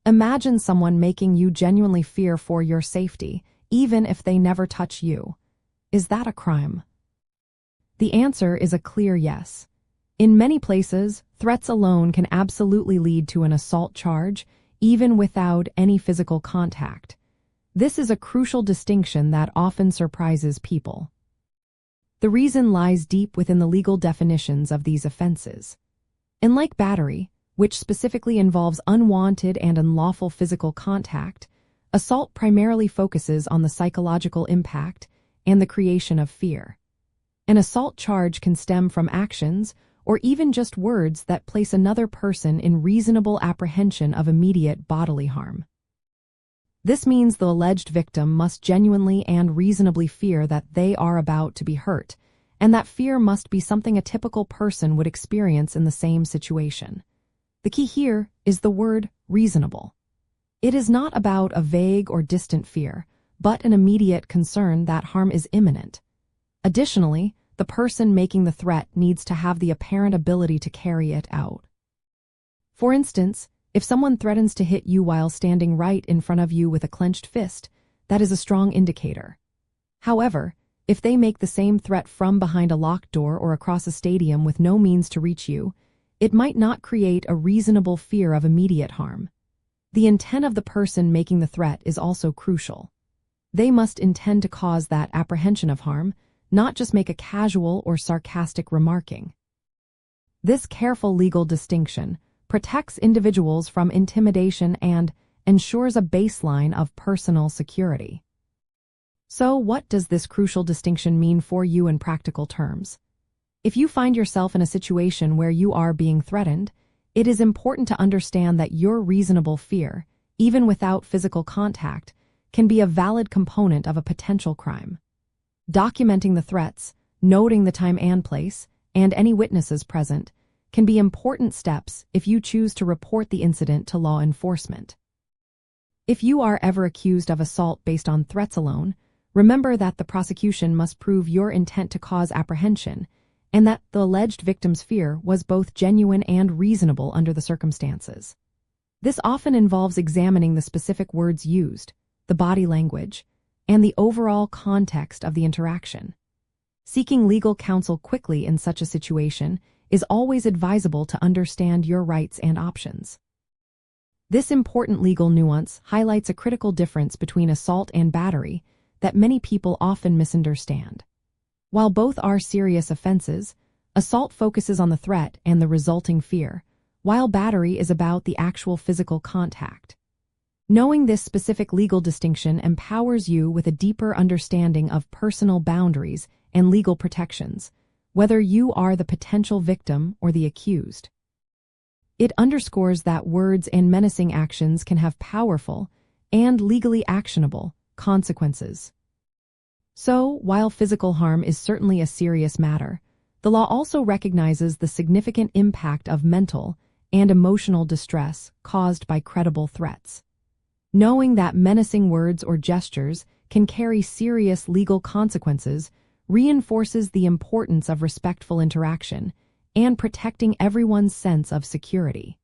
Imagine someone making you genuinely fear for your safety, even if they never touch you. Is that a crime? The answer is a clear yes. In many places, threats alone can absolutely lead to an assault charge, even without any physical contact. This is a crucial distinction that often surprises people. The reason lies deep within the legal definitions of these offenses. Unlike battery, which specifically involves unwanted and unlawful physical contact, assault primarily focuses on the psychological impact and the creation of fear. An assault charge can stem from actions or even just words that place another person in reasonable apprehension of immediate bodily harm. This means the alleged victim must genuinely and reasonably fear that they are about to be hurt, and that fear must be something a typical person would experience in the same situation. The key here is the word reasonable. It is not about a vague or distant fear, but an immediate concern that harm is imminent. Additionally, the person making the threat needs to have the apparent ability to carry it out. For instance, if someone threatens to hit you while standing right in front of you with a clenched fist, that is a strong indicator. However, if they make the same threat from behind a locked door or across a stadium with no means to reach you, it might not create a reasonable fear of immediate harm. The intent of the person making the threat is also crucial. They must intend to cause that apprehension of harm, not just make a casual or sarcastic remarking. This careful legal distinction protects individuals from intimidation and ensures a baseline of personal security. So, what does this crucial distinction mean for you in practical terms? If you find yourself in a situation where you are being threatened, it is important to understand that your reasonable fear, even without physical contact, can be a valid component of a potential crime. Documenting the threats, noting the time and place, and any witnesses present can be important steps if you choose to report the incident to law enforcement. If you are ever accused of assault based on threats alone, remember that the prosecution must prove your intent to cause apprehension and that the alleged victim's fear was both genuine and reasonable under the circumstances. This often involves examining the specific words used, the body language, and the overall context of the interaction. Seeking legal counsel quickly in such a situation is always advisable to understand your rights and options. This important legal nuance highlights a critical difference between assault and battery that many people often misunderstand. While both are serious offenses, assault focuses on the threat and the resulting fear, while battery is about the actual physical contact. Knowing this specific legal distinction empowers you with a deeper understanding of personal boundaries and legal protections, whether you are the potential victim or the accused. It underscores that words and menacing actions can have powerful and legally actionable consequences. So, while physical harm is certainly a serious matter, the law also recognizes the significant impact of mental and emotional distress caused by credible threats. Knowing that menacing words or gestures can carry serious legal consequences reinforces the importance of respectful interaction and protecting everyone's sense of security.